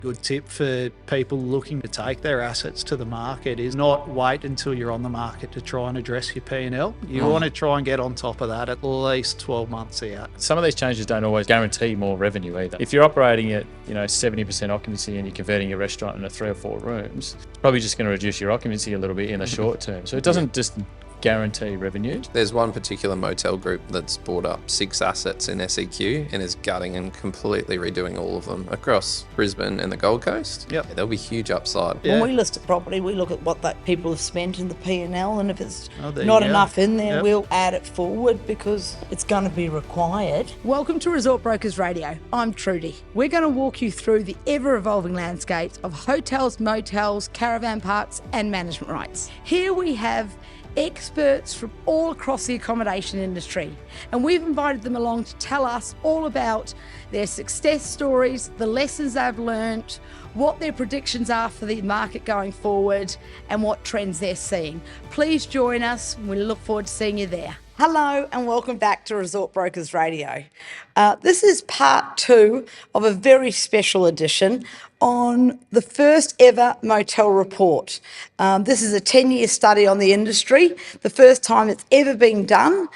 Good tip for people looking to take their assets to the market is not wait until you're on the market to try and address your P&L. You want to try and get on top of that at least 12 months out. Some of these changes don't always guarantee more revenue either. If you're operating at 70% occupancy and you're converting your restaurant into 3 or 4 rooms, it's probably just going to reduce your occupancy a little bit in the short term. So it doesn't just guarantee revenue. There's one particular motel group that's bought up 6 assets in SEQ and is gutting and completely redoing all of them across Brisbane and the Gold Coast. Yep. There'll be huge upside. Yeah. When we list a property, we look at what that people have spent in the P&L, and if it's there not you go. enough in there, Yep. we'll add it forward because it's going to be required. Welcome to Resort Brokers Radio. I'm Trudy. We're going to walk you through the ever-evolving landscapes of hotels, motels, caravan parks and management rights. Here we have experts from all across the accommodation industry, and we've invited them along to tell us all about their success stories, the lessons they've learnt, what their predictions are for the market going forward and what trends they're seeing. Please join us. We look forward to seeing you there. Hello and welcome back to Resort Brokers Radio. This is part 2 of a very special edition on the first ever motel report. This is a 10-year study on the industry, the first time it's ever been done.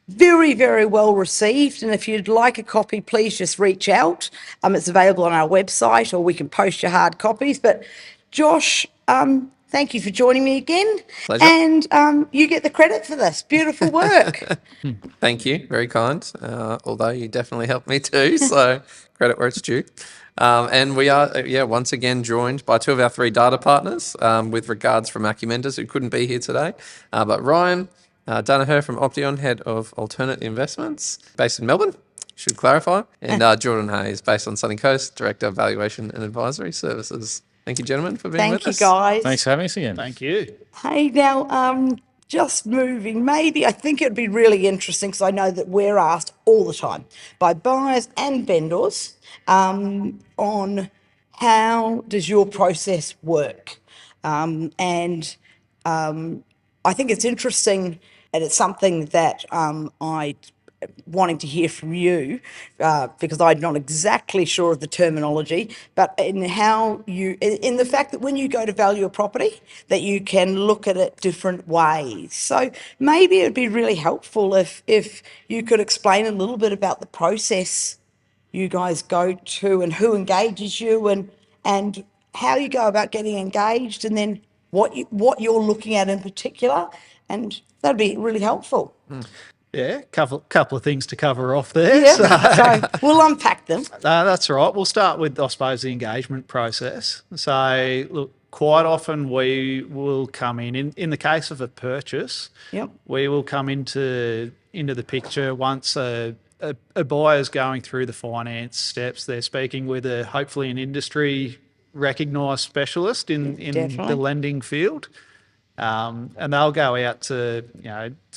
Very, very well received, and if you'd like a copy, please just reach out. It's available on our website, or we can post your hard copies. But Josh, thank you for joining me again. Pleasure. And you get the credit for this. Beautiful work. Thank you, very kind. Although you definitely helped me too, so credit where it's due. And we are, once again joined by 2 of our 3 data partners, with regards from Acumendas, who couldn't be here today. But Ryan Danaher from Option, Head of Alternate Investments, based in Melbourne, should clarify. And Jordan Hayes, based on Sunny Coast, Director of Valuation and Advisory Services. Thank you, gentlemen, for being with us. Thank you, guys. Thanks for having us again. Thank you. Hey, now, just moving, maybe I think it would be really interesting because I know that we're asked all the time by buyers and vendors on how does your process work. And I think it's interesting, and it's something that I wanting to hear from you because I'm not exactly sure of the terminology, but in how you, in the fact that when you go to value a property, that you can look at it different ways. So maybe it would be really helpful if you could explain a little bit about the process you guys go to and who engages you and how you go about getting engaged, and then what you're looking at in particular, and that'd be really helpful. Yeah, couple of things to cover off there. Yeah, so we'll unpack them. That's right. We'll start with, I suppose, the engagement process. So, look, quite often we will come in the case of a purchase, Yep. we will come into the picture once a buyer's going through the finance steps. They're speaking with hopefully an industry recognised specialist in Definitely. the lending field. And they'll go out to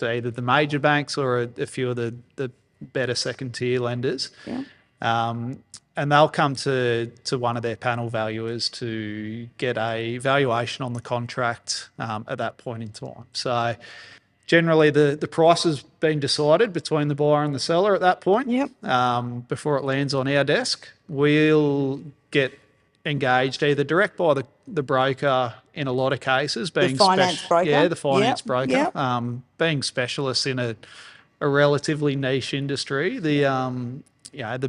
either the major banks or a few of the better second tier lenders. Yeah. And they'll come to one of their panel valuers to get a valuation on the contract at that point in time. So generally the price has been decided between the buyer and the seller at that point. Yep. Before it lands on our desk. We'll get engaged either direct by the broker in a lot of cases, being The finance broker. Yeah, the finance Yep, broker. yep. Being specialists in a relatively niche industry, the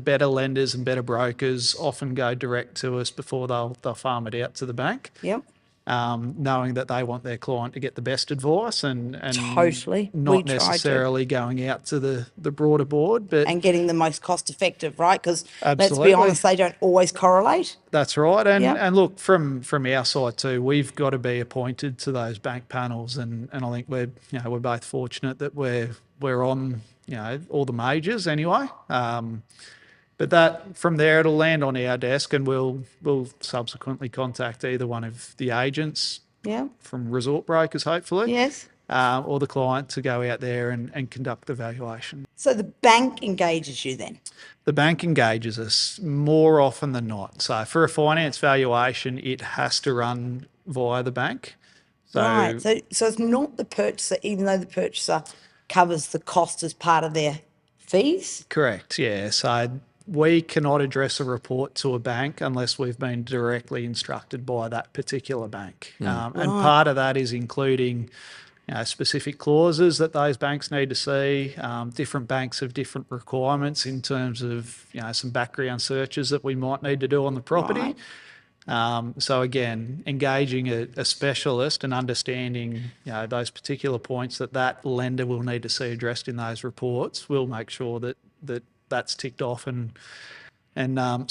better lenders and better brokers often go direct to us before they'll farm it out to the bank. Yep. Knowing that they want their client to get the best advice and Totally. We not try to. necessarily going out to the broader board, but And getting the most cost effective, right? Because let's Absolutely. be honest, they don't always correlate. that's right. And Yep. and look, from our side too, we've got to be appointed to those bank panels, and I think we're both fortunate that we're on all the majors anyway. But that from there it'll land on our desk, and we'll subsequently contact either one of the agents Yeah. from Resort Brokers, hopefully, Yes. or the client to go out there and conduct the valuation. So the bank engages you then. The bank engages us more often than not. So for a finance valuation, it has to run via the bank. So Right. So it's not the purchaser, even though the purchaser covers the cost as part of their fees. correct, yeah. So we cannot address a report to a bank unless we've been directly instructed by that particular bank. And part of that is including specific clauses that those banks need to see. Different banks have different requirements in terms of some background searches that we might need to do on the property. Right. So again, engaging a specialist and understanding those particular points that lender will need to see addressed in those reports will make sure that that's ticked off and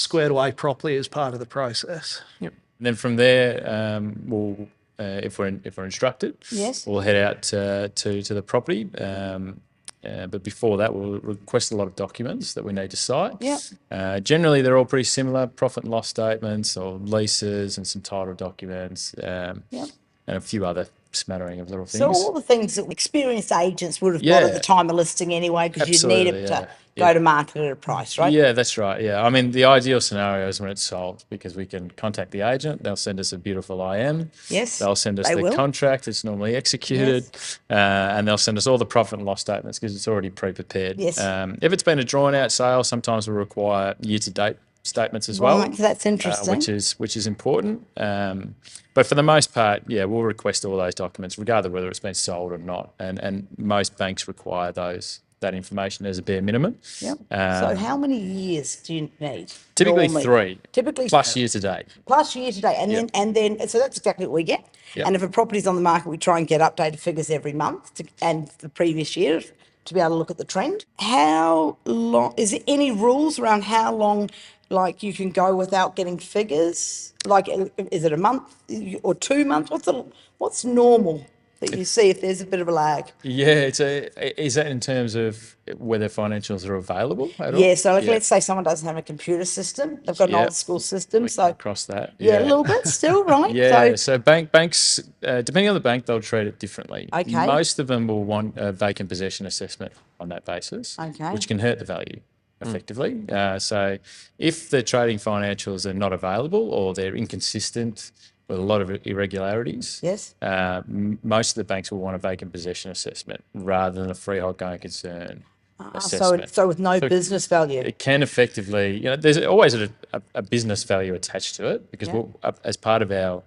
squared away properly as part of the process. Yep. And then from there, we'll if we're instructed, Yes. we'll head out to the property. But before that, we'll request a lot of documents that we need to cite. Yep. Generally, they're all pretty similar: profit and loss statements, or leases, and some title documents, Yep. and a few other smattering of little things. So all the things that experienced agents would have got at the time of listing anyway, because you'd need it to go to market at a price, right? Yeah, that's right. Yeah, I mean, the ideal scenario is when it's sold, because we can contact the agent. They'll send us a beautiful IM. Yes, They'll send us they the will. contract. It's normally executed, and they'll send us all the profit and loss statements because it's already pre-prepared. Yes. If it's been a drawn-out sale, sometimes we'll require year-to-date statements as well. Right, that's interesting. Which is important. But for the most part, we'll request all those documents, regardless of whether it's been sold or not. And most banks require that information as a bare minimum. Yep. So how many years do you need? Typically normally? 3. Typically Plus year to date. Plus year to date, and then so that's exactly what we get. Yep. And if a property's on the market, we try and get updated figures every month and the previous year to be able to look at the trend. How long? Is there any rules around how long, like, you can go without getting figures? Like, is it a month or 2 months? What's normal that you see if there's a bit of a lag? Yeah, is that in terms of whether financials are available at all? Yeah, so let's say someone doesn't have a computer system, they've got an old school system, We so can cross that. yeah, a little bit still, right? Yeah, so banks, depending on the bank, they'll treat it differently. Okay. Most of them will want a vacant possession assessment on that basis, Okay. which can hurt the value effectively. So if the trading financials are not available or they're inconsistent with a lot of irregularities, Yes. Most of the banks will want a vacant possession assessment rather than a freehold going concern assessment. So with no business value. It can effectively, there's always a business value attached to it because as part of our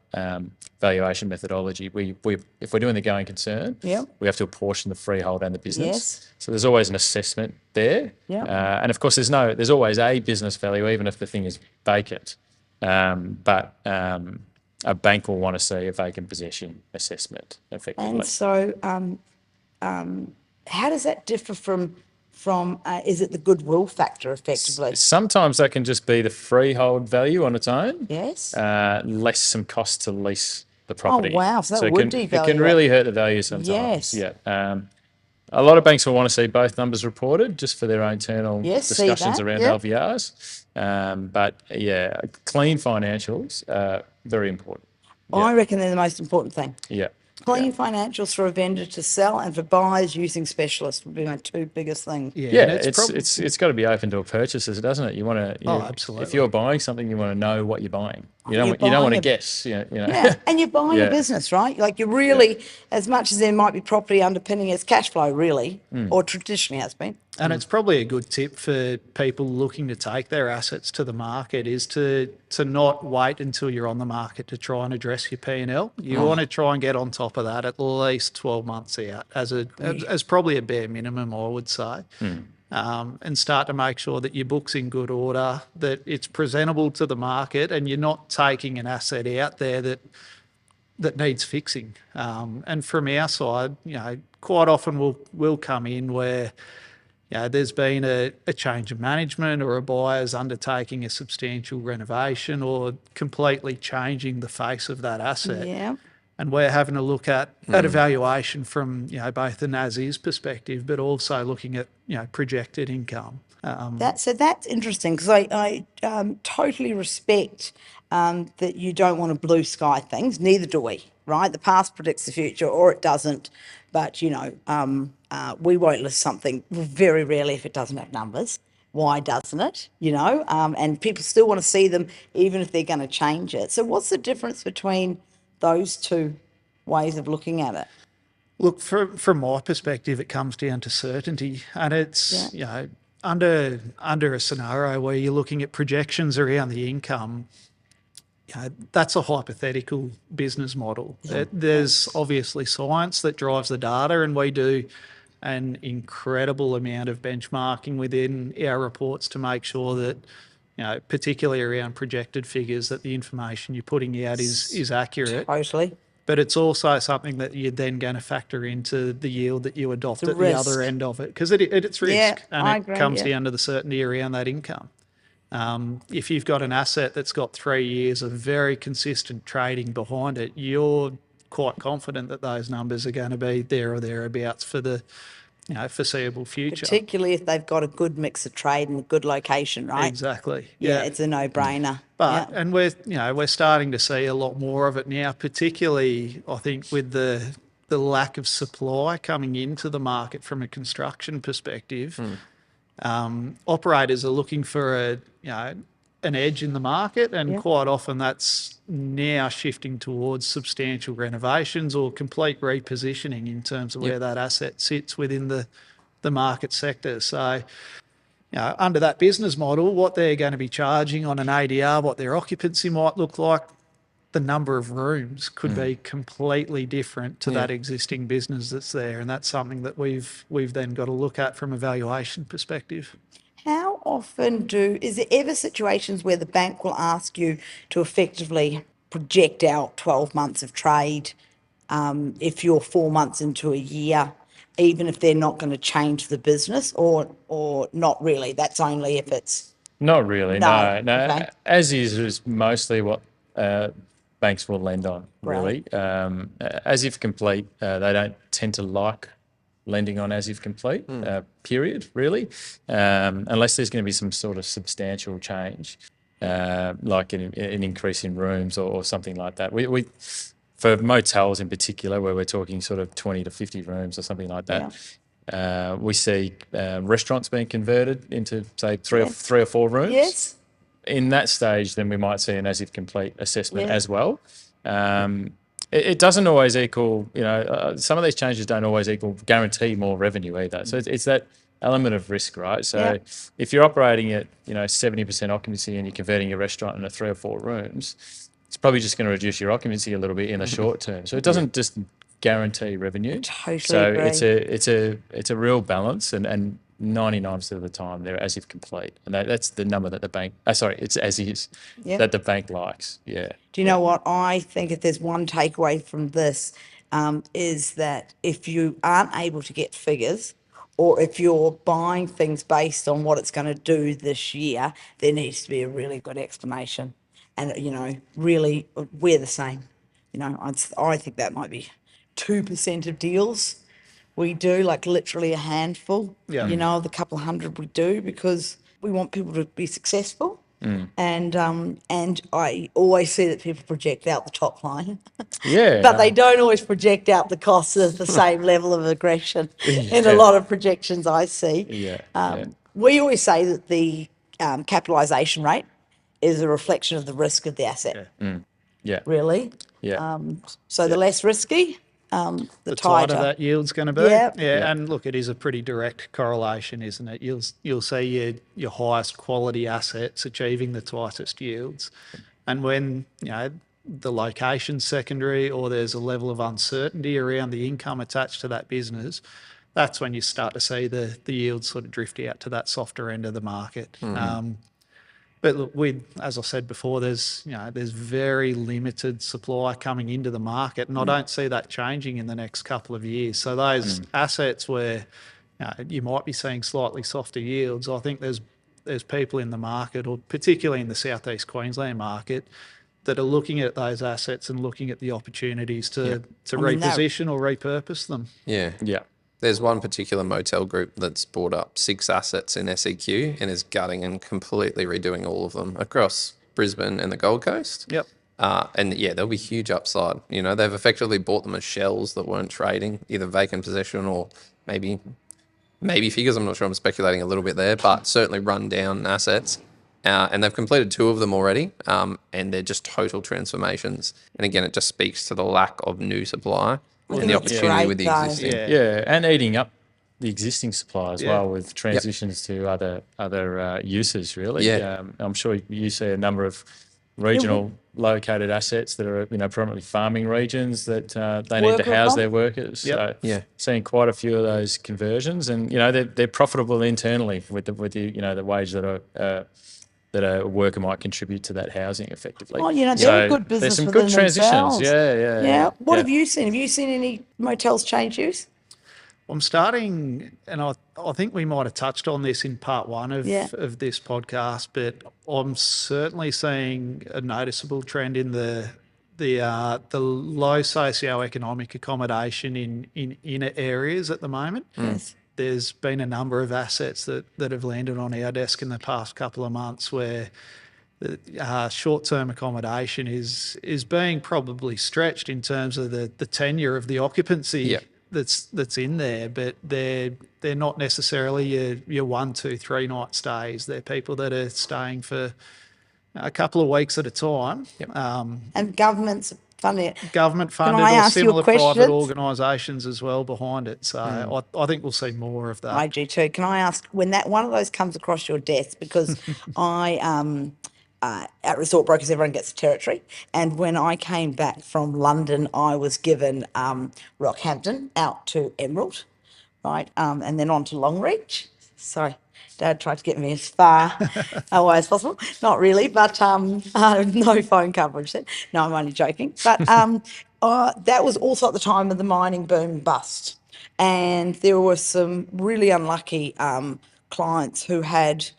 valuation methodology, we if we're doing the going concern, we have to apportion the freehold and the business. Yes. So there's always an assessment there. And of course, there's always a business value even if the thing is vacant. But a bank will want to see a vacant possession assessment effectively. And so how does that differ from is it the goodwill factor effectively? Sometimes that can just be the freehold value on its own. Yes. Less some cost to lease the property. Oh, wow. So that would devalue it can really hurt the value sometimes. Yes. Yeah. A lot of banks will want to see both numbers reported just for their internal discussions around LVRs. But clean financials are very important. I reckon they're the most important thing. Yeah. Clean financials for a vendor to sell, and for buyers using specialists would be my two biggest things. Yeah, it's got to be open to a purchaser, doesn't it? You want to. Absolutely. If you're buying something, you want to know what you're buying. You You're don't want to buying guess. Yeah, and you're buying a business, right? Like you're really, as much as there might be property underpinning its cash flow, really, or traditionally has been. And it's probably a good tip for people looking to take their assets to the market is to not wait until you're on the market to try and address your P&L. You want to try and get on top of that at least 12 months out as probably a bare minimum, I would say. And start to make sure that your book's in good order, that it's presentable to the market, and you're not taking an asset out there that needs fixing. And from our side, quite often we'll come in where there's been a change of management, or a buyer's undertaking a substantial renovation or completely changing the face of that asset. Yeah. And we're having a look at evaluation from both an as-is perspective, but also looking at projected income. That's interesting, because I totally respect that you don't want to blue sky things. Neither do we, right? The past predicts the future, or it doesn't. But we won't list something very rarely if it doesn't have numbers. Why doesn't it? And people still want to see them even if they're going to change it. So what's the difference between those two ways of looking at it? Look, from my perspective, it comes down to certainty, and it's under a scenario where you're looking at projections around the income, that's a hypothetical business model. There's obviously science that drives the data, and we do an incredible amount of benchmarking within our reports to make sure that, particularly around projected figures, that the information you're putting out is accurate. Totally. But it's also something that you're then going to factor into the yield that you adopt The at the other risk. end of it, because it's risk, Yeah, and I it agree, comes yeah. down to the certainty around that income. If you've got an asset that's got 3 years of very consistent trading behind it, you're quite confident that those numbers are going to be there or thereabouts for the foreseeable future. Particularly if they've got a good mix of trade and a good location, right? Exactly. Yeah, it's a no-brainer. But Yeah. and we're starting to see a lot more of it now, particularly I think with the lack of supply coming into the market from a construction perspective. Operators are looking for an edge in the market, and quite often that's now shifting towards substantial renovations or complete repositioning in terms of where that asset sits within the market sector. So, under that business model, what they're going to be charging on an ADR, what their occupancy might look like, the number of rooms could be completely different to that existing business that's there, and that's something that we've then got to look at from a valuation perspective. How often is there ever situations where the bank will ask you to effectively project out 12 months of trade if you're 4 months into a year, even if they're not going to change the business, or not really? That's only if it's... Not really, No, no. okay. As is mostly what banks will lend on, really. As if complete, they don't tend to like lending on as if complete, period, really, unless there's going to be some sort of substantial change, like an increase in rooms or something like that. We for motels in particular, where we're talking sort of 20 to 50 rooms or something like that, we see restaurants being converted into, say, three or four rooms. Yes. In that stage, then we might see an as if complete assessment as well. It doesn't always equal, some of these changes don't always guarantee more revenue either. So it's that element of risk, right? So if you're operating at 70% occupancy and you're converting your restaurant into 3 or 4 rooms, it's probably just going to reduce your occupancy a little bit in the short term. So it doesn't just guarantee revenue. Totally agree. It's a real balance, and 99% of the time they're as if complete, and that's the number that the bank. It's as is that the bank likes. Yeah. Do you know what I think? If there's one takeaway from this, is that if you aren't able to get figures, or if you're buying things based on what it's going to do this year, there needs to be a really good explanation. And really, we're the same. I think that might be 2% of deals we do, like literally a handful. Of the couple of hundred we do, because we want people to be successful. And I always see that people project out the top line, but they don't always project out the costs of the same level of aggression in a lot of projections I see. We always say that the capitalisation rate is a reflection of the risk of the asset. Really. So the less risky, the tighter tighter that yield's going to be. And look, it is a pretty direct correlation, isn't it? You'll see your highest quality assets achieving the tightest yields, and when the location's secondary, or there's a level of uncertainty around the income attached to that business, that's when you start to see the yields sort of drift out to that softer end of the market. But look, as I said before, there's very limited supply coming into the market, and I don't see that changing in the next couple of years. So those assets where you might be seeing slightly softer yields, I think there's people in the market, or particularly in the Southeast Queensland market, that are looking at those assets and looking at the opportunities to reposition or repurpose them. Yeah. There's one particular motel group that's bought up 6 assets in SEQ and is gutting and completely redoing all of them across Brisbane and the Gold Coast. And there'll be huge upside. They've effectively bought them as shells that weren't trading, either vacant possession or maybe figures. I'm not sure, I'm speculating a little bit there, but certainly run down assets. And they've completed 2 of them already, and they're just total transformations. And again, it just speaks to the lack of new supply and the opportunity with the existing. And eating up the existing supply as Yeah. well, with transitions to other uses. Really, Yeah. I'm sure you see a number of regional located assets that are predominantly farming regions that they need to Worker house comp. their workers. Yep. So Yeah. seeing quite a few of those conversions, and they're profitable internally with the the wage that a worker might contribute to that housing effectively. Oh, they're So a good there's business some within good transitions. themselves. Yeah. What have you seen? Have you seen any motels change use? I'm starting, and I think we might have touched on this in part one of this podcast, but I'm certainly seeing a noticeable trend in the low socioeconomic accommodation in inner areas at the moment. Yes. There's been a number of assets that have landed on our desk in the past couple of months where the short-term accommodation is being probably stretched in terms of the tenure of the occupancy. Yep. That's in there, but they're not necessarily your 1, 2, 3 night stays. They're people that are staying for a couple of weeks at a time. Yep. And governments fund it. Government Can funded I or ask you a similar private question? organisations as well behind it. So I think we'll see more of that. I do too. Can I ask when that one of those comes across your desk? Because at Resort Brokers, everyone gets a territory. And when I came back from London, I was given Rockhampton out to Emerald, right? And then on to Longreach. Sorry, Dad tried to get me as far away as possible. Not really, but no phone coverage then. No, I'm only joking. But that was also at the time of the mining boom bust. And there were some really unlucky clients who had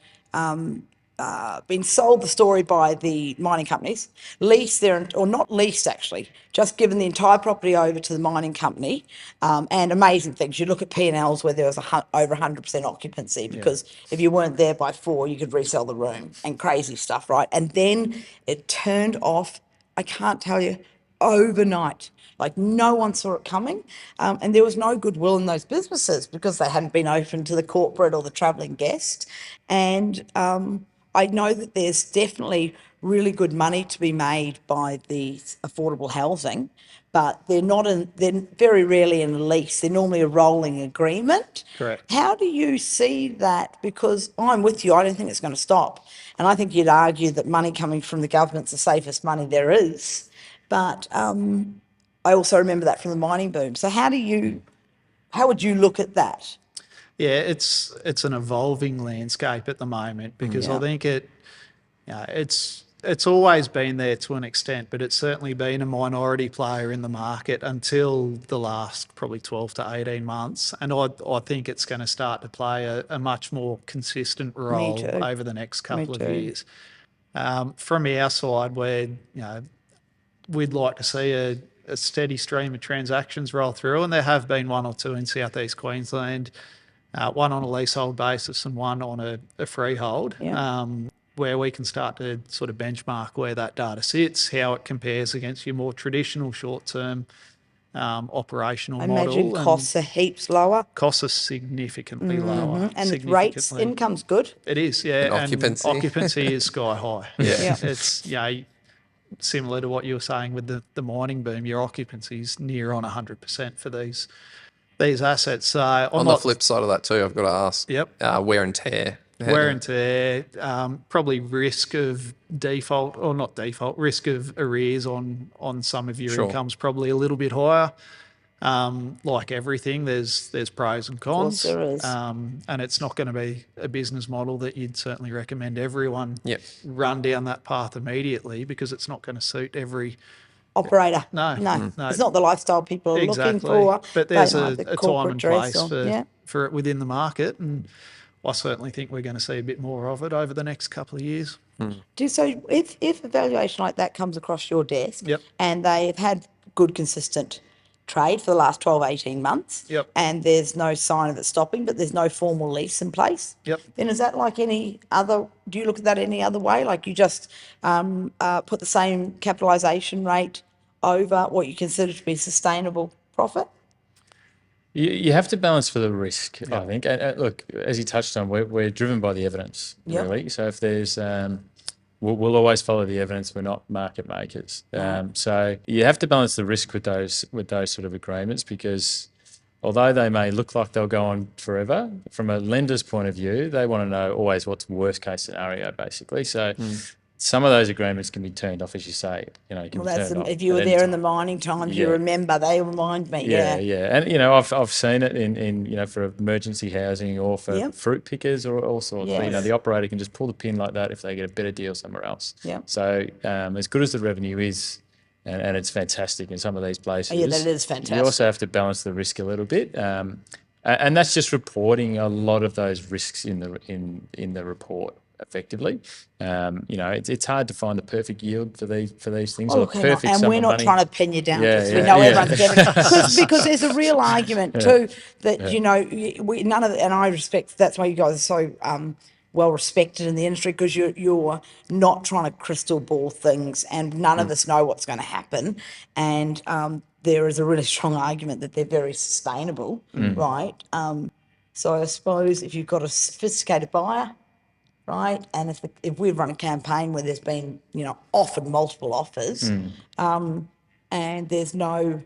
been sold the story by the mining companies, leased their, or not leased actually, just given the entire property over to the mining company. And amazing things. You look at P&Ls where there was over 100% occupancy because if you weren't there by 4, you could resell the room and crazy stuff, right? And then it turned off, I can't tell you, overnight. Like no one saw it coming. And there was no goodwill in those businesses because they hadn't been open to the corporate or the travelling guest. And I know that there's definitely really good money to be made by the affordable housing, but they're very rarely in a lease. They're normally a rolling agreement. Correct. How do you see that? Because I'm with you, I don't think it's going to stop. And I think you'd argue that money coming from the government's the safest money there is. But I also remember that from the mining boom. So how would you look at that? Yeah, it's an evolving landscape at the moment because I think it's always been there to an extent, but it's certainly been a minority player in the market until the last probably 12 to 18 months. And I think it's going to start to play a much more consistent role over the next couple of years. From our side, we'd like to see a steady stream of transactions roll through, and there have been one or two in Southeast Queensland, one on a leasehold basis and one on a freehold, where we can start to sort of benchmark where that data sits, how it compares against your more traditional short-term operational model. I imagine costs are heaps lower. Costs are significantly lower. And rates, income's good. It is, yeah. And occupancy. Occupancy is sky high. Yeah. It's, similar to what you were saying with the mining boom, your occupancy is near on 100% for these assets. So on the flip side of that too, I've got to ask. Yep. Wear and tear. Wear and tear, probably risk of default, or not default, risk of arrears on some of your income's probably a little bit higher. Like everything, there's pros and cons. Of course there is. And it's not going to be a business model that you'd certainly recommend everyone Yep. run down that path immediately because it's not going to suit every operator. No. It's not the lifestyle people are looking for. But there's They a like the time corporate and dress place for it within the market, and I certainly think we're going to see a bit more of it over the next couple of years. So if a valuation like that comes across your desk and they've had good, consistent trade for the last 12, 18 months and there's no sign of it stopping, but there's no formal lease in place, then is that like any other, do you look at that any other way? Like you just put the same capitalisation rate over what you consider to be sustainable profit? You have to balance for the risk, I think. And look, as you touched on, we're driven by the evidence, really. So if there's, we'll always follow the evidence. We're not market makers. So you have to balance the risk with those sort of agreements because although they may look like they'll go on forever, from a lender's point of view, they want to know always what's worst case scenario, basically. So some of those agreements can be turned off, as you say. You know, you can Well, be that's turned off if you at were any there in the time. mining times, you Yeah. remember. They remind me. Yeah, Yeah. yeah, and you know, I've seen it in you know, for emergency housing or for Yep. fruit pickers or all sorts. But, you know, Yes. the operator can just pull the pin like that if they get a better deal somewhere else. Yep. So as good as the revenue is, and it's fantastic in some of these places. Yeah, that is You fantastic. also have to balance the risk a little bit, and that's just reporting a lot of those risks in the report effectively. You know, it's hard to find the perfect yield for these things, or the Look, perfect and sum we're of not money. trying to pin you down Yeah, because we yeah, know yeah. everyone's getting because there's a real argument too that you know we none of and I respect that's why you guys are so well respected in the industry because you're not trying to crystal ball things and none of us know what's going to happen and there is a really strong argument that they're very sustainable, right? So I suppose if you've got a sophisticated buyer, right? And if we've run a campaign where there's been, you know, offered multiple offers, and there's no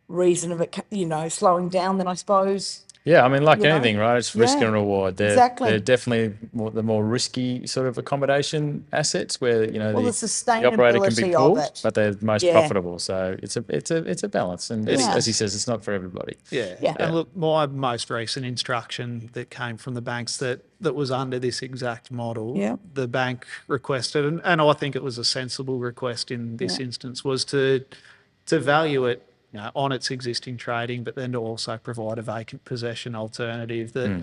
reason of it, you know, slowing down, then I suppose, Yeah, I mean, like you know, anything, right? It's risk yeah, and reward. exactly. They're definitely the more risky sort of accommodation assets where, you know, Well, the the operator can be sustainability of pulled, it. but they're most Yeah. profitable. So it's a balance. And Yeah. as he says, it's not for everybody. Yeah. Yeah. And look, my most recent instruction that came from the banks that was under this exact model, Yeah. the bank requested, and I think it was a sensible request in this Yeah. instance, was to value it, you know, on its existing trading, but then to also provide a vacant possession alternative that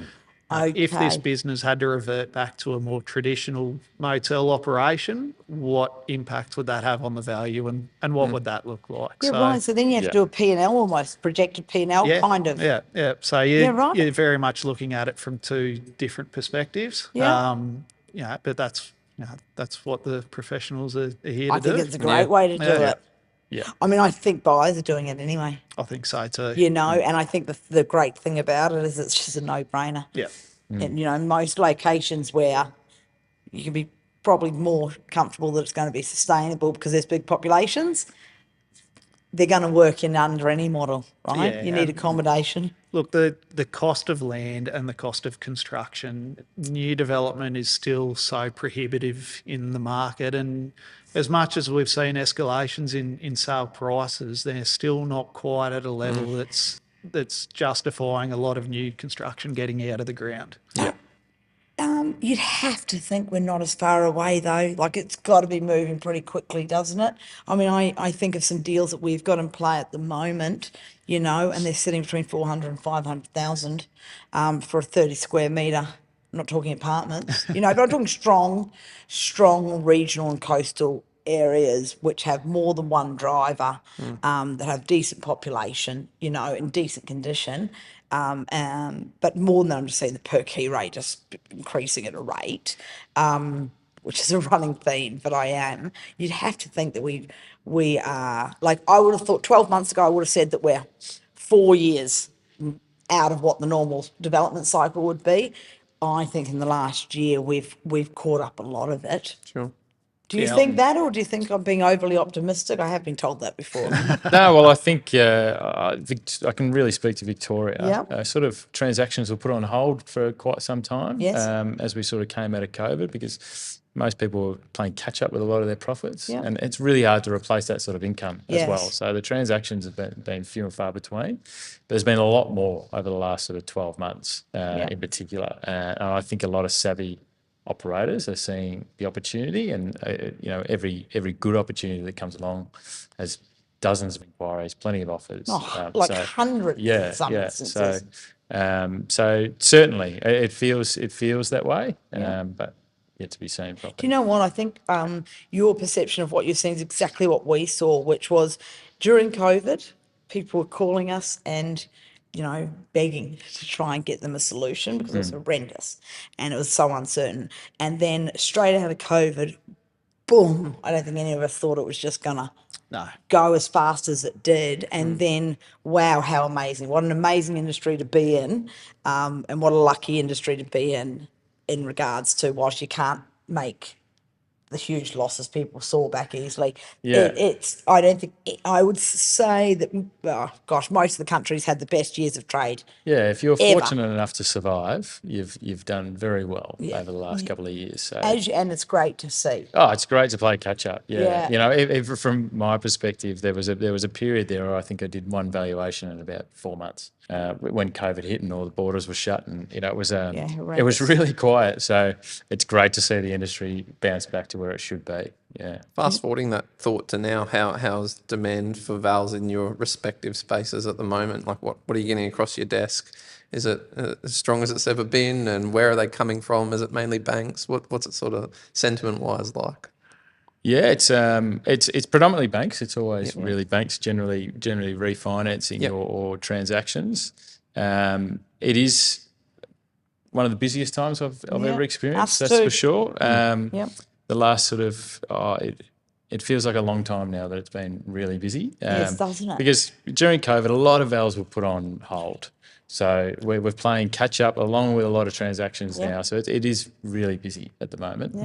if this Okay. business had to revert back to a more traditional motel operation, what impact would that have on the value and what would that look like? Yeah, right. So then you have to yeah. do a P&L almost, projected P&L Yeah, kind of. yeah. So Yeah, right. you're very much looking at it from two different perspectives. Yeah. Yeah, but that's what the professionals are here I to do. think it's a great way to do Yeah. it. Yeah. I mean, I think buyers are doing it anyway, I think so too. you know, and I think the great thing about it is it's just a no-brainer. Yeah. And, you know, most locations where you can be probably more comfortable that it's going to be sustainable because there's big populations, they're going to work in under any model, right? Yeah, You need accommodation. Look, the cost of land and the cost of construction, new development is still so prohibitive in the market. And as much as we've seen escalations in sale prices, they're still not quite at a level that's justifying a lot of new construction getting out of the ground. Yeah. You'd have to think we're not as far away though. Like it's got to be moving pretty quickly, doesn't it? I mean, I think of some deals that we've got in play at the moment, you know, and they're sitting between 400 and 500,000 for a 30 square metre. I'm not talking apartments, you know, but I'm talking strong regional and coastal areas which have more than one driver, that have decent population, you know, in decent condition. But more than that, I'm just saying the per key rate just increasing at a rate, which is a running theme. But you'd have to think that we are like I would have thought 12 months ago. I would have said that we're 4 years out of what the normal development cycle would be. I think in the last year we've caught up a lot of it. Sure. Do you Yeah. think that, or do you think I'm being overly optimistic? I have been told that before. No, well, I think I can really speak to Victoria. Yeah. Sort of transactions were put on hold for quite some time, Yes. as we sort of came out of COVID, because most people were playing catch up with a lot of their profits, Yeah. and it's really hard to replace that sort of income as well. Yes. So the transactions have been few and far between. There's been a lot more over the last sort of 12 months, in particular, and I think a lot of savvy operators are seeing the opportunity, and you know, every good opportunity that comes along has dozens of inquiries, plenty of offers, Like hundreds in some yeah. instances. So certainly it feels that way, but yet to be seen properly. Do you know what? I think your perception of what you're seeing is exactly what we saw, which was during COVID, people were calling us and, you know, begging to try and get them a solution because it was horrendous and it was so uncertain. And then straight out of COVID, boom, I don't think any of us thought it was just going to No. go as fast as it did. And then, wow, how amazing. What an amazing industry to be in, and what a lucky industry to be in regards to whilst you can't make the huge losses people saw back easily. Yeah. I don't think, I would say that, oh, gosh, most of the countries had the best years of trade Yeah, if you're ever. fortunate enough to survive, you've done very well Yeah. over the last couple of years. So, And it's great to see. oh, it's great to play catch up. Yeah, Yeah. you know, if from my perspective, there was a period there where I think I did one valuation in about 4 months when COVID hit and all the borders were shut, and it was it was really quiet. So it's great to see the industry bounce back to where it should be. Yeah. Fast forwarding that thought to now, how's demand for vals in your respective spaces at the moment? Like, what are you getting across your desk? Is it as strong as it's ever been? And where are they coming from? Is it mainly banks? What's it sort of sentiment wise like? Yeah, it's predominantly banks. It's always really banks, generally refinancing or transactions. It is one of the busiest times I've ever experienced. Us That's too. for sure. Yep. The last sort of it feels like a long time now that it's been really busy. Yes, doesn't it? Because during COVID, a lot of vals were put on hold. So we're playing catch up along with a lot of transactions now. So it is really busy at the moment.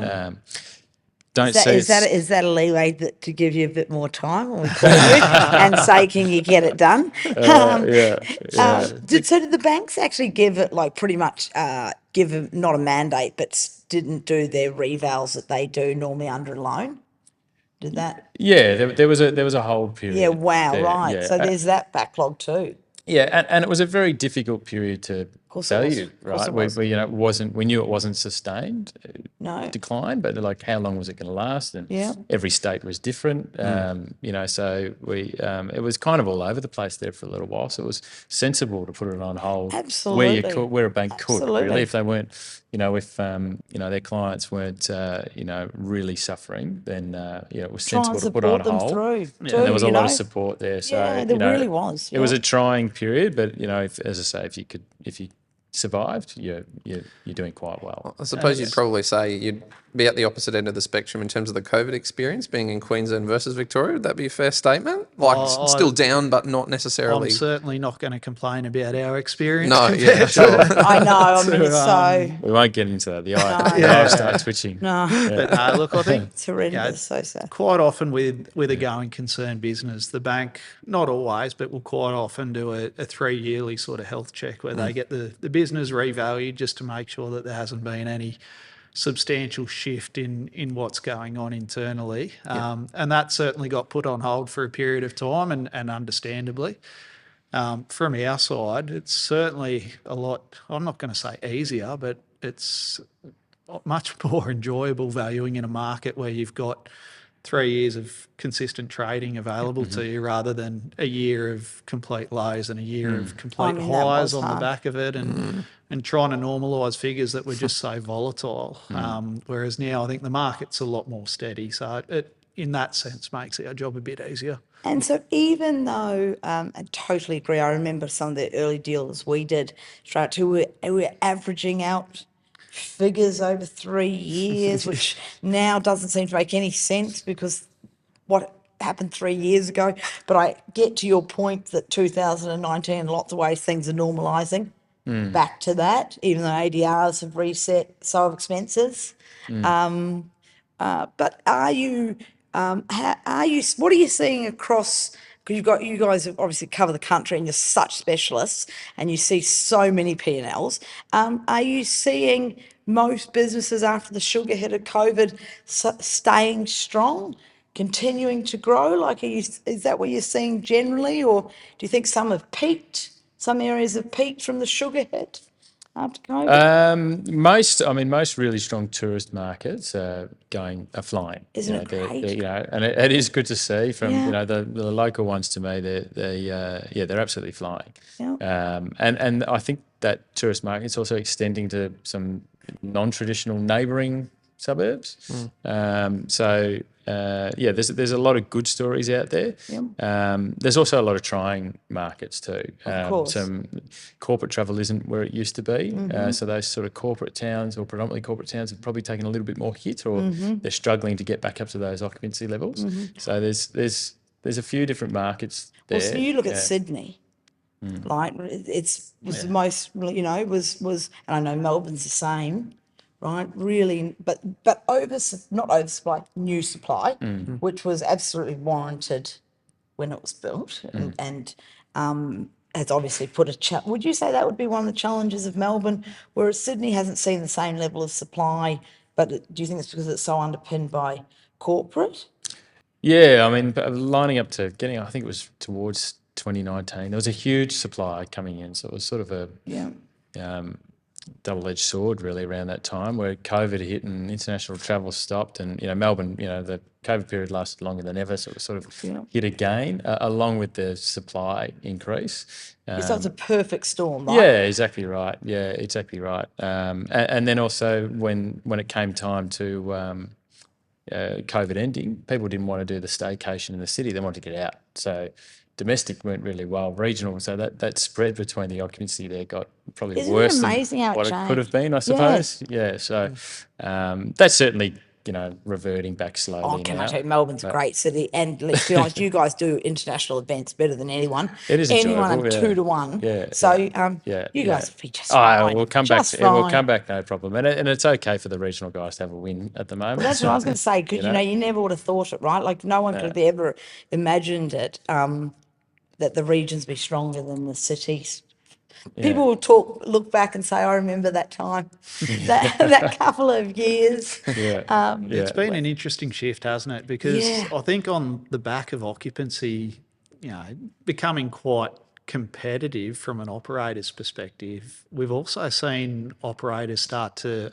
Is that a leeway to give you a bit more time when we call you and say, can you get it done? Did the banks actually give it like pretty much give them not a mandate, but didn't do their revals that they do normally under a loan? Did that? Yeah, there was a hold period. Yeah, wow, there, right. yeah. So there's that backlog too. Yeah, and it was a very difficult period to value, Course it right? was. We knew it wasn't sustained decline, but like how long was it going to last? And every state was different, so we it was kind of all over the place there for a little while. So it was sensible to put it on hold. Absolutely. Where a bank could, Absolutely. really, if they weren't, if their clients weren't, really suffering, then it was sensible to put it on hold. And there was a lot of support there. So there really was. It was a trying period, but as I say, if you survived, you're doing quite well. I suppose you'd probably say you'd be at the opposite end of the spectrum in terms of the COVID experience, being in Queensland versus Victoria. Would that be a fair statement? Still down, but not necessarily. I'm certainly not going to complain about our experience. No, yeah, sure. I know. I mean, it's so. We won't get into that. The eye will start twitching. No. But look, I think it's horrendous. So sad. Quite often with a going concern business, the bank, not always, but will quite often do a 3-yearly sort of health check where they get the business revalued just to make sure that there hasn't been any substantial shift in what's going on internally. And that certainly got put on hold for a period of time, and understandably. From our side, it's certainly a lot, I'm not going to say easier, but it's much more enjoyable valuing in a market where you've got 3 years of consistent trading available to you rather than a year of complete lows and a year of complete highs on the back of it, and trying to normalise figures that were just so volatile. Whereas now I think the market's a lot more steady. So it, in that sense, makes our job a bit easier. And so even though, I totally agree, I remember some of the early deals we did, we were averaging out figures over 3 years, which now doesn't seem to make any sense because what happened 3 years ago. But I get to your point that 2019, in lots of ways, things are normalising back to that, even though ADRs have reset, so have expenses. But are you, what are you seeing across, because you guys obviously cover the country and you're such specialists and you see so many P&Ls. Are you seeing most businesses after the sugar hit of COVID staying strong, continuing to grow? Like, is that what you're seeing generally, or do you think some have peaked? Some areas have peaked from the sugar hit after COVID? Most really strong tourist markets are flying. Isn't it great? And it is good to see from the local ones. To me, they're absolutely flying. Yeah. And I think that tourist market's also extending to some non-traditional neighbouring suburbs. There's a lot of good stories out there. There's also a lot of trying markets too. Of course. Some corporate travel isn't where it used to be. So those sort of corporate towns, or predominantly corporate towns, have probably taken a little bit more hit, or they're struggling to get back up to those occupancy levels. So there's a few different markets there. Well, so you look at Sydney. Like, was the most, was, and I know Melbourne's the same, right? Really, but not oversupply, new supply, which was absolutely warranted when it was built, and has obviously put would you say that would be one of the challenges of Melbourne, whereas Sydney hasn't seen the same level of supply, but do you think it's because it's so underpinned by corporate? Yeah, I mean, lining up to getting, I think it was towards 2019, there was a huge supply coming in. So it was sort of a Yeah. double-edged sword really around that time where COVID hit and international travel stopped, and Melbourne, the COVID period lasted longer than ever, so it was sort of hit again along with the supply increase. So it's a perfect storm, right? Yeah, exactly right. Yeah, exactly right. And then also when it came time to COVID ending, people didn't want to do the staycation in the city; they wanted to get out. So domestic went really well. Regional, so that spread between the occupancy there got probably Isn't it worse than amazing how it what it could have been, I changed? Yeah. suppose. Yeah. So that's certainly reverting back Oh, slowly can now. I tell you, Melbourne's a But great city, and let's be honest, you guys do international events better than anyone. it is Anyone enjoyable. at Yeah. 2 to 1. Yeah. So Yeah. you Yeah. guys will be just Oh, fine. we'll come just back. We'll fine. come back, no problem. And it's okay for the regional guys to have a win at the moment. That's what I was going to say, because you never would have thought it, right? Like no one could have ever imagined it, that the regions be stronger than the cities. People will look back and say, "I remember that time, that couple of years." Yeah. It's been an interesting shift, hasn't it? Because Yeah. I think on the back of occupancy, becoming quite competitive from an operator's perspective, we've also seen operators start to,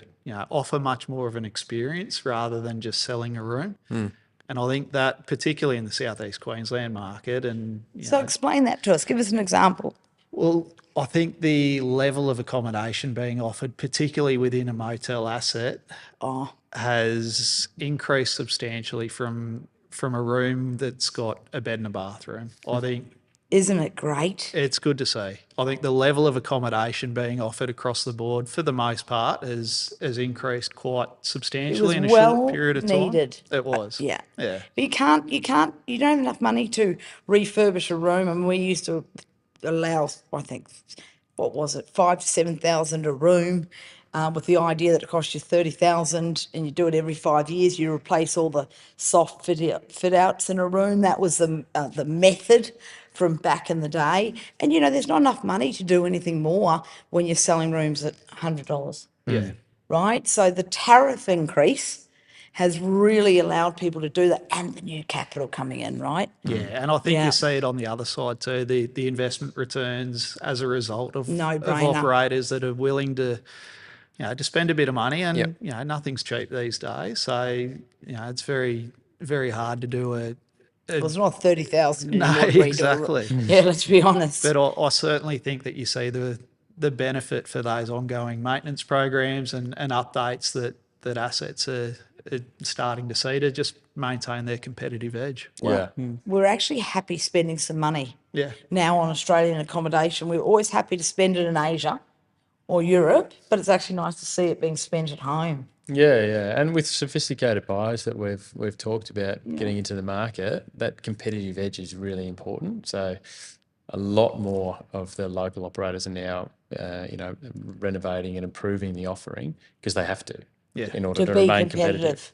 offer much more of an experience rather than just selling a room. And I think that particularly in the Southeast Queensland market and, So explain that to us. Give us an example. well, I think the level of accommodation being offered, particularly within a motel asset, has increased substantially from a room that's got a bed and a bathroom. I think Isn't it great? it's good to see. I think the level of accommodation being offered across the board, for the most part, has increased quite substantially in a short period of time. needed. It was. Yeah. Yeah. But you don't have enough money to refurbish a room. And we used to allow, I think, what was it, 5 to 7,000 a room, with the idea that it costs you 30,000, and you do it every 5 years. You replace all the soft fit outs in a room. That was the method from back in the day. And there's not enough money to do anything more when you're selling rooms at $100. Yeah. Right? So the tariff increase has really allowed people to do that, and the new capital coming in, right? Yeah, and I think Yeah. you see it on the other side too, the investment returns as a result of No-brainer. operators that are willing to, to spend a bit of money, and Yep. nothing's cheap these days. So it's very, very hard to do a Well, it's not 30,000 no, anymore. to redo a room. exactly. Yeah, let's be honest. But I certainly think that you see the benefit for those ongoing maintenance programs and updates that assets are starting to see to just maintain their competitive edge. Yeah. We're actually happy spending some money Yeah. now on Australian accommodation. We're always happy to spend it in Asia or Europe, but it's actually nice to see it being spent at home. Yeah, and with sophisticated buyers that we've talked about getting into the market, that competitive edge is really important. So, a lot more of the local operators are now, renovating and improving the offering because they have to, in order To to be remain competitive. competitive.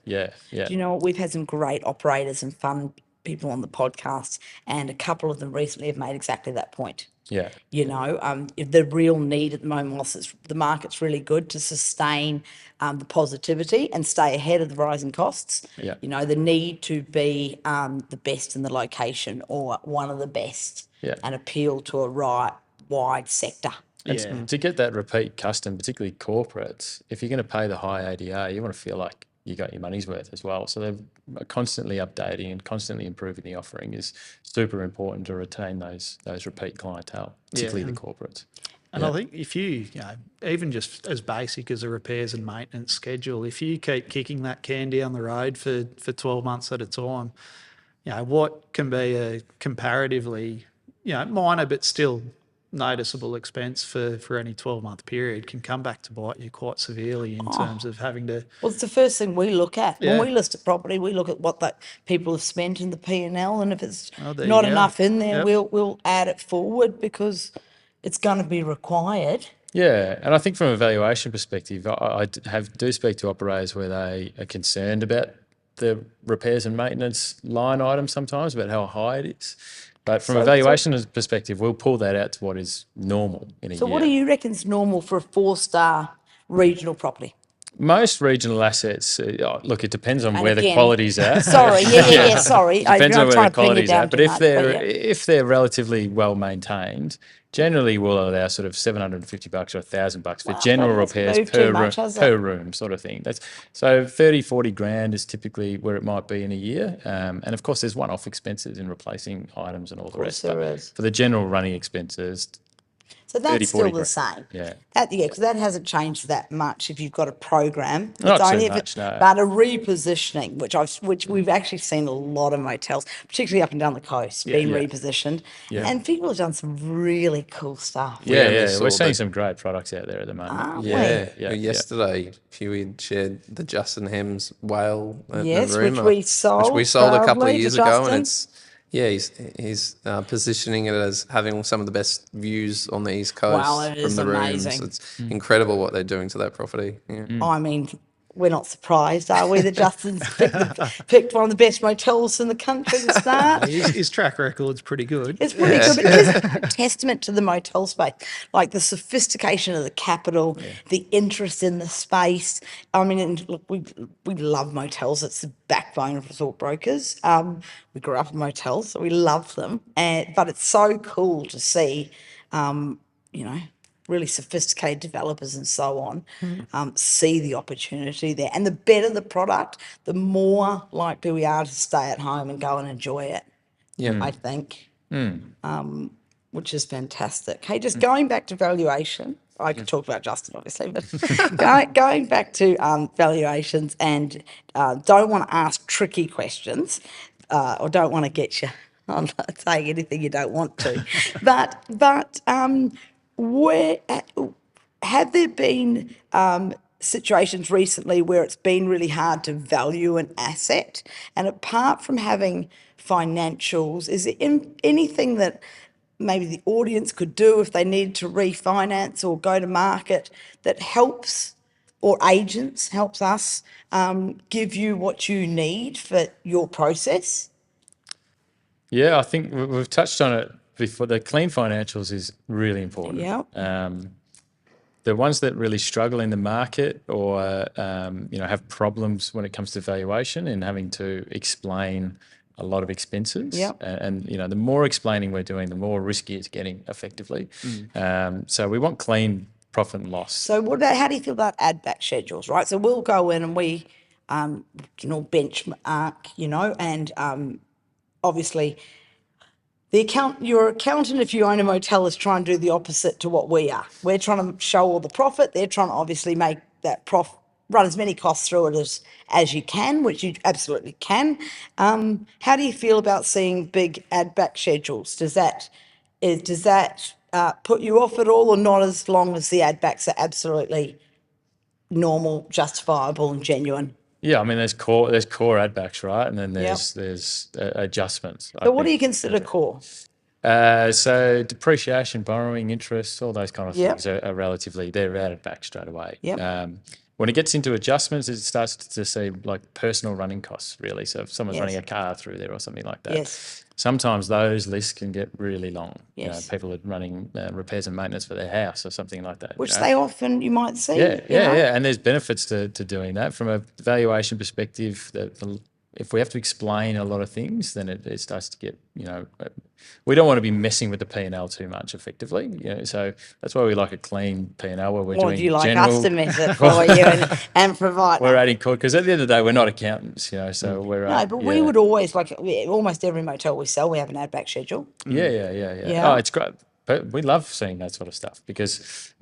Yeah. Do you know what? We've had some great operators and fun people on the podcast, and a couple of them recently have made exactly that point. Yeah. The real need at the moment, whilst the market's really good, to sustain the positivity and stay ahead of the rising costs. Yeah. The need to be the best in the location or one of the best, Yeah. and appeal to a wide sector. And to get that repeat custom, particularly corporates, if you're going to pay the high ADR, you want to feel like you got your money's worth as well. So they're constantly updating and constantly improving the offering is super important to retain those repeat clientele, particularly the corporates. And I think if you, even just as basic as a repairs and maintenance schedule, if you keep kicking that can down the road for 12 months at a time, what can be a comparatively, minor but still noticeable expense for any 12-month period can come back to bite you quite severely in terms of having to. Well, it's the first thing we look at. When Yeah. we list a property, we look at what that people have spent in the P&L, and if it's there you not go. enough in there, Yep. we'll add it forward because it's going to be required. Yeah, and I think from a valuation perspective, I do speak to operators where they are concerned about the repairs and maintenance line item sometimes, about how high it is. But from a valuation perspective, we'll pull that out to what is normal in a So year. what do you reckon's normal for a 4-star regional property? Most regional assets, look, it depends on And where the again- quality's at. Sorry, yeah, sorry. It depends on I'm where trying the to pin you quality's down at. But too if much, if they're relatively well maintained, generally we'll allow sort of $750 or $1,000 for general that hasn't repairs moved too much, has it? per room sort of thing. That's so 30-40 grand is typically where it might be in a year. And of course there's one-off expenses in replacing items and all the rest. there But is. for the general running expenses, So that's 30, still 40 the grand. same. Yeah. Because that hasn't changed that much if you've got a program. Not It's too only much, no. But a repositioning, which we've actually seen a lot of motels, particularly up and down the coast, being yeah. repositioned. Yeah. And people have done some really cool stuff. Yeah, saw we're seeing the- some great products out there at the moment. Aren't we? Yeah. Yesterday, Huey shared the Justin Hems whale at Yes, the which room, we sold a couple of proudly to years ago, Justin. and it's he's positioning it as having some of the best views on the east coast Wow, it from is the amazing. rooms. It's incredible what they're doing to that property. Yeah. I mean, we're not surprised, are we, that Justin's picked one of the best motels in the country to start? His track record's pretty good. It's pretty good, but it is a testament to the motel space, like the sophistication of the capital, the interest in the space. I mean, and look, we love motels. It's the backbone of resort brokers. We grew up in motels, so we love them. But it's so cool to see, really sophisticated developers and so on see the opportunity there. And the better the product, the more likely we are to stay at home and go and enjoy it. Yeah. I think, which is fantastic. Hey, just going back to valuation, I could talk about Justin, obviously, but going back to valuations and don't want to ask tricky questions or don't want to get you on saying anything you don't want to. but where have there been situations recently where it's been really hard to value an asset? And apart from having financials, is there anything that maybe the audience could do if they need to refinance or go to market that helps, or agents helps us give you what you need for your process? Yeah, I think we've touched on it before. The clean financials is really important. Yeah. The ones that really struggle in the market or have problems when it comes to valuation and having to explain a lot of expenses. Yep. And the more explaining we're doing, the more risky it's getting effectively. So we want clean profit and loss. So how do you feel about add back schedules, right? So we'll go in and we benchmark, and obviously your accountant, if you own a motel, is trying to do the opposite to what we are. We're trying to show all the profit. They're trying to obviously make that run as many costs through it as you can, which you absolutely can. How do you feel about seeing big add back schedules? Does that put you off at all, or not, as long as the add backs are absolutely normal, justifiable and genuine? Yeah, I mean, there's core add backs, right? And then there's adjustments. So what do you consider core? So depreciation, borrowing, interest, all those kind of Yep. things are relatively, they're added back straight away. Yep. When it gets into adjustments, it starts to see like personal running costs, really. So if someone's running a car through there or something like that, Yes. sometimes those lists can get really long. Yes. People are running repairs and maintenance for their house or something like that. Which they often, you might see. Yeah. And there's benefits to doing that. From a valuation perspective, if we have to explain a lot of things, then it starts to get, we don't want to be messing with the P&L too much effectively. So that's why we like a clean P&L where we're Or doing do you like general, us to mess it for you and provide? we're adding core, because at the end of the day, we're not accountants, so we're... No, but we would always, almost every motel we sell, we have an add back schedule. Yeah. Oh, it's great. But we love seeing that sort of stuff because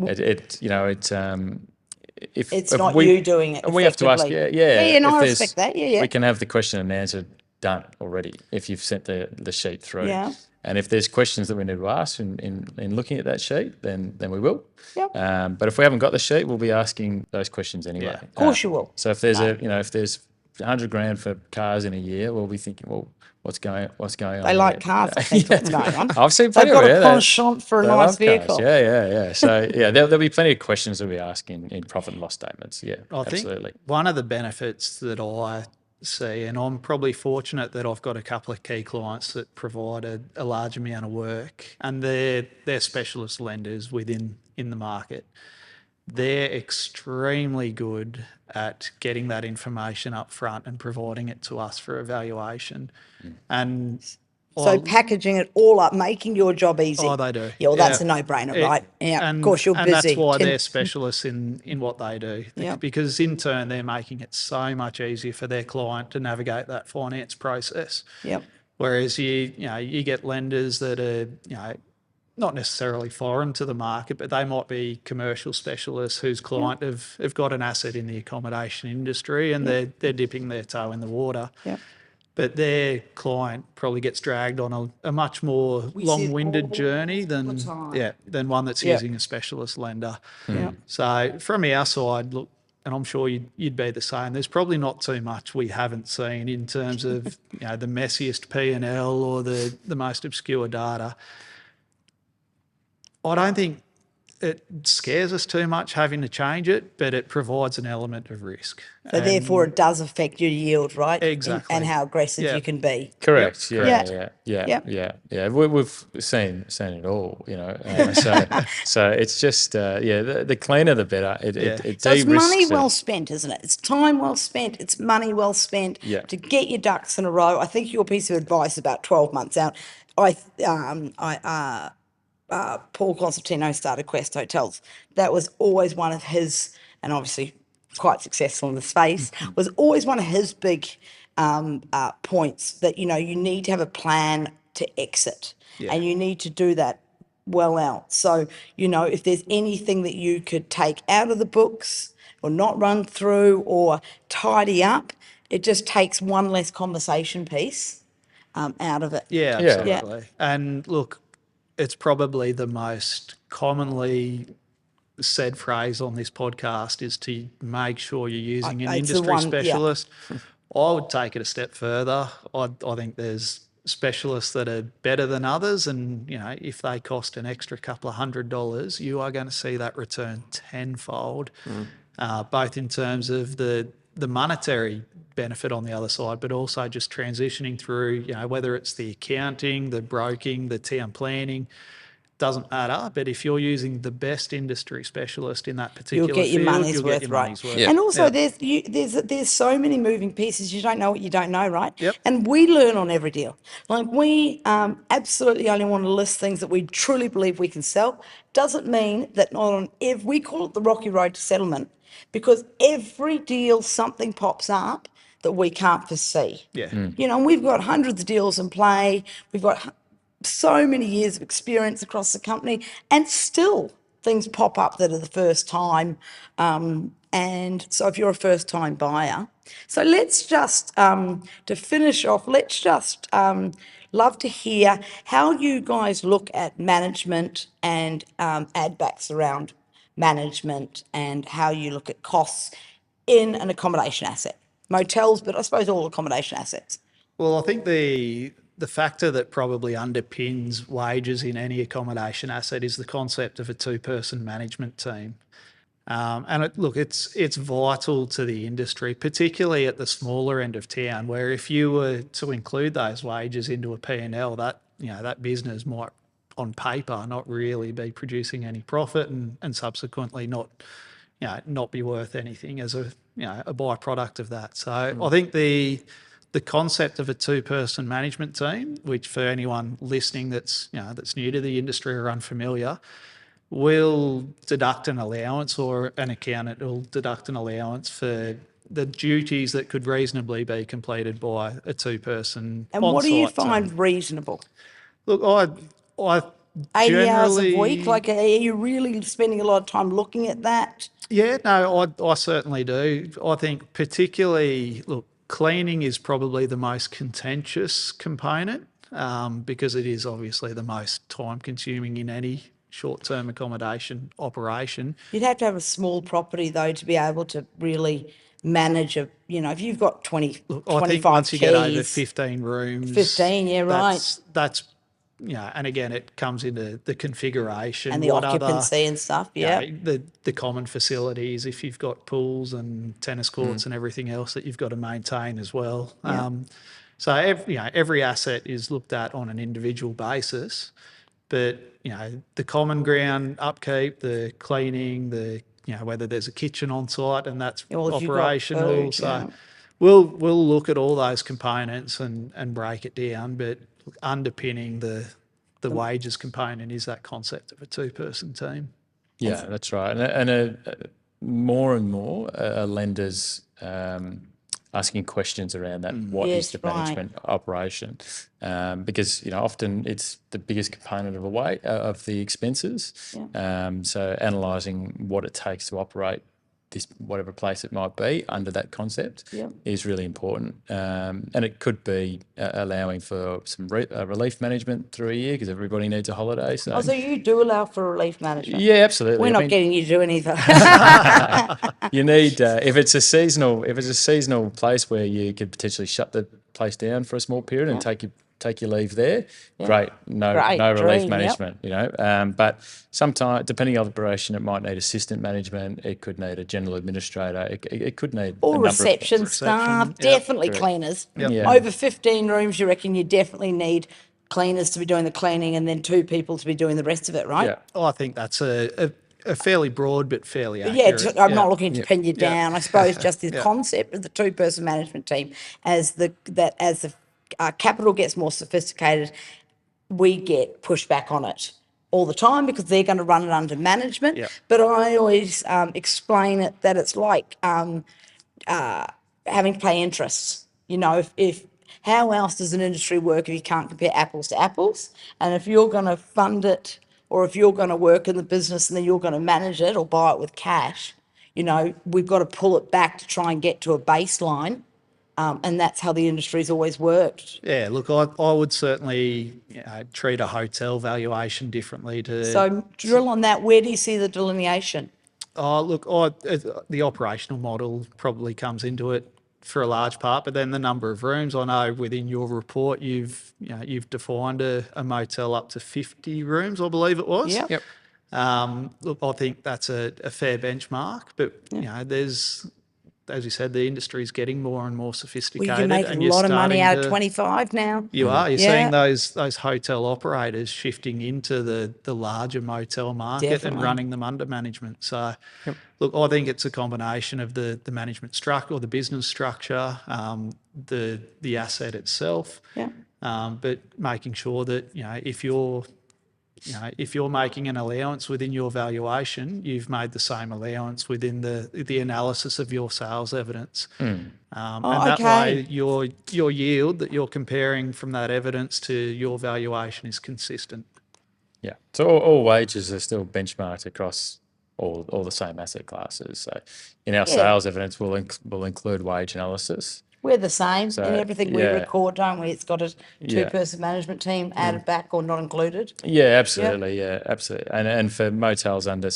It's not you doing it. And we have to ask, and I respect that. We can have the question and answer done already if you've sent the sheet through. Yeah. And if there's questions that we need to ask in looking at that sheet, then we will. Yep. But if we haven't got the sheet, we'll be asking those questions anyway. Of course you will. So if there's if there's 100 grand for cars in a year, we'll be thinking, well, what's going on? They like here? cars, I think, what they're going on. I've seen They've plenty got of a it. penchant for a They nice love vehicle. cars. Yeah. So there'll be plenty of questions that we ask in profit and loss statements. Yeah, I absolutely. think one of the benefits that I see, and I'm probably fortunate that I've got a couple of key clients that provide a large amount of work, and they're specialist lenders in the market. They're extremely good at getting that information up front and providing it to us for evaluation. And So packaging it all up, making your job easy. oh, they do. Yeah, well, that's a no-brainer, right? Yeah, of course, you're and busy. that's why they're specialists in what they do. Yep. Because in turn, they're making it so much easier for their client to navigate that finance process. Yep. Whereas you get lenders that are not necessarily foreign to the market, but they might be commercial specialists whose client have got an asset in the accommodation industry, and they're dipping their toe in the water. Yep. But their client probably gets dragged on a much more long-winded journey than one that's using a specialist lender. Yeah. So from our side, look, and I'm sure you'd be the same, there's probably not too much we haven't seen in terms of the messiest P&L or the most obscure data. I don't think it scares us too much having to change it, but it provides an element of risk. So therefore, it does affect your yield, right? Exactly. And how aggressive you can be. Correct. Yep. Yeah. We've seen it all, so it's just the cleaner the better. It So it's money de-risks well it. spent, isn't it? It's time well spent. It's money well spent to get your ducks in a row. I think your piece of advice about 12 months out. Paul Constantino started Quest Hotels. That was always one of his, and obviously quite successful in the space, was always one of his big points that, you need to have a plan to exit. And you need to do that well out. So, if there's anything that you could take out of the books or not run through or tidy up, it just takes one less conversation piece out of it. Yeah, absolutely. And look, it's probably the most commonly said phrase on this podcast is to make sure you're using an industry specialist. I would take it a step further. I think there's specialists that are better than others, and if they cost an extra couple of $100, you are going to see that return tenfold, both in terms of the monetary benefit on the other side, but also just transitioning through, whether it's the accounting, the broking, the town planning, doesn't matter. But if you're using the best industry specialist in that particular You'll get your field, money's you'll worth, get your money's worth. And also, there's so many moving pieces. You don't know what you don't know, right? Yep. And we learn on every deal. Like we absolutely only want to list things that we truly believe we can sell. Doesn't mean that not on every. We call it the rocky road to settlement, because every deal something pops up that we can't foresee. Yeah. And we've got hundreds of deals in play. We've got so many years of experience across the company, and still things pop up that are the first time. And so if you're a first time buyer, so let's just, to finish off, love to hear how you guys look at management and add backs around management, and how you look at costs in an accommodation asset. Motels, but I suppose all accommodation assets. Well, I think the factor that probably underpins wages in any accommodation asset is the concept of a two-person management team. And it's vital to the industry, particularly at the smaller end of town, where if you were to include those wages into a P&L, that business might, on paper, not really be producing any profit, and subsequently not be worth anything as a byproduct of that. So I think the concept of a two-person management team, which for anyone listening that's new to the industry or unfamiliar, will deduct an allowance, or an accountant will deduct an allowance for the duties that could reasonably be completed by a two-person And what do you on-site find team. reasonable? Look, I 80 hours a generally- week? Like, are you really spending a lot of time looking at that? Yeah, no, I certainly do. I think particularly, cleaning is probably the most contentious component, because it is obviously the most time-consuming in any short-term accommodation operation. You'd have to have a small property, though, to be able to really manage a, if you've got 20, Look, 25 I think once you get over keys, 15 rooms, 15, yeah, right. That's and again, it comes into the configuration And the occupancy and stuff, yeah. the common facilities. If you've got pools and tennis courts and everything else that you've got to maintain as well. Yeah. So every asset is looked at on an individual basis, but the common ground upkeep, the cleaning, whether there's a kitchen on site and that's Well, if you've got operational. food, So yeah. we'll look at all those components and break it down, but underpinning the wages component is that concept of a two-person team. Yeah, that's right. And more and more lenders asking questions around that. What is Yes, the right. management operation? Because often it's the biggest component of of the expenses. So analysing what it takes to operate this whatever place it might be under that concept is really important. And it could be allowing for some relief management through a year because everybody needs a holiday. So So you do allow for relief management? yeah, absolutely. We're not getting you to do anything. You need if it's a seasonal place where you could potentially shut the place down for a small period and take your leave there. Great, no relief dream, management. But sometimes depending on the operation, it might need assistant management. It could need a general administrator. It could need Or a number reception staff, definitely cleaners. Yeah. Over 15 rooms, you reckon you definitely need cleaners to be doing the cleaning and then 2 people to be doing the rest of it, right? Yeah. Oh, I think that's a fairly broad but fairly Yeah, accurate. I'm not looking to pin you down. I suppose just the concept of the 2-person management team as the capital gets more sophisticated, we get pushback on it all the time because they're going to run it under management. Yep. But I always explain it that it's like having to pay interest. If how else does an industry work if you can't compare apples to apples? And if you're going to fund it, or if you're going to work in the business and then you're going to manage it or buy it with cash, we've got to pull it back to try and get to a baseline. And that's how the industry's always worked. Yeah, look, I would certainly treat a hotel valuation differently to. So drill on that. Where do you see the delineation? Look, the operational model probably comes into it for a large part, but then the number of rooms. I know within your report you've defined a motel up to 50 rooms, I believe it was. Yep. Look, I think that's a fair benchmark, but there's, as you said, the industry is getting more and more sophisticated. Well, you can make a lot of money out of 25 now. You are. You're seeing those hotel operators shifting into the larger motel market and running them under management. So, look, I think it's a combination of the management structure or the business structure, the asset itself, but making sure that if you're making an allowance within your valuation, you've made the same allowance within the analysis of your sales evidence. And that way your yield that you're comparing from that evidence to your valuation is consistent. Yeah. So all wages are still benchmarked across all the same asset classes. So in our sales evidence, we'll include wage analysis. We're the same So, in everything we record, don't we? It's got a 2-person management team added back or not included. Yeah, absolutely. Yeah, absolutely. And for motels under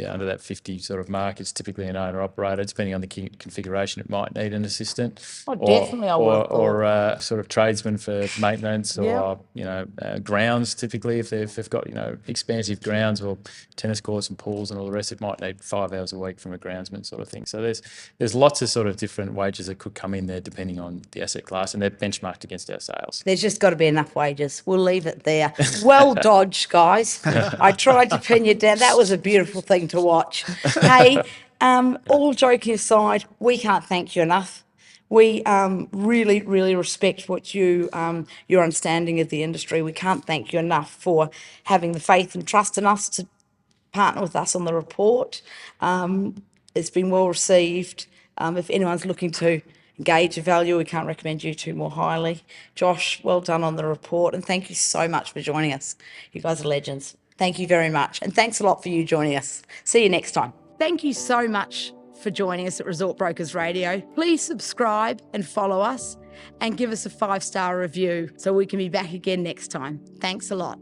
under that 50 sort of mark, it's typically an owner operator. Depending on the configuration, it might need an assistant. Oh, definitely, I would have thought. Or sort of tradesman for maintenance, or grounds. Typically, if they've got expansive grounds or tennis courts and pools and all the rest, it might need 5 hours a week from a groundsman sort of thing. So there's lots of sort of different wages that could come in there depending on the asset class, and they're benchmarked against our sales. There's just got to be enough wages. We'll leave it there. Well dodged, guys. I tried to pin you down. That was a beautiful thing to watch. Hey, all joking aside, we can't thank you enough. We really, really respect what your understanding of the industry. We can't thank you enough for having the faith and trust in us to partner with us on the report. It's been well received. If anyone's looking to engage a value, we can't recommend you two more highly. Josh, well done on the report, and thank you so much for joining us. You guys are legends. Thank you very much, and thanks a lot for you joining us. See you next time. Thank you so much for joining us at Resort Brokers Radio. Please subscribe and follow us and give us a 5-star review so we can be back again next time. Thanks a lot.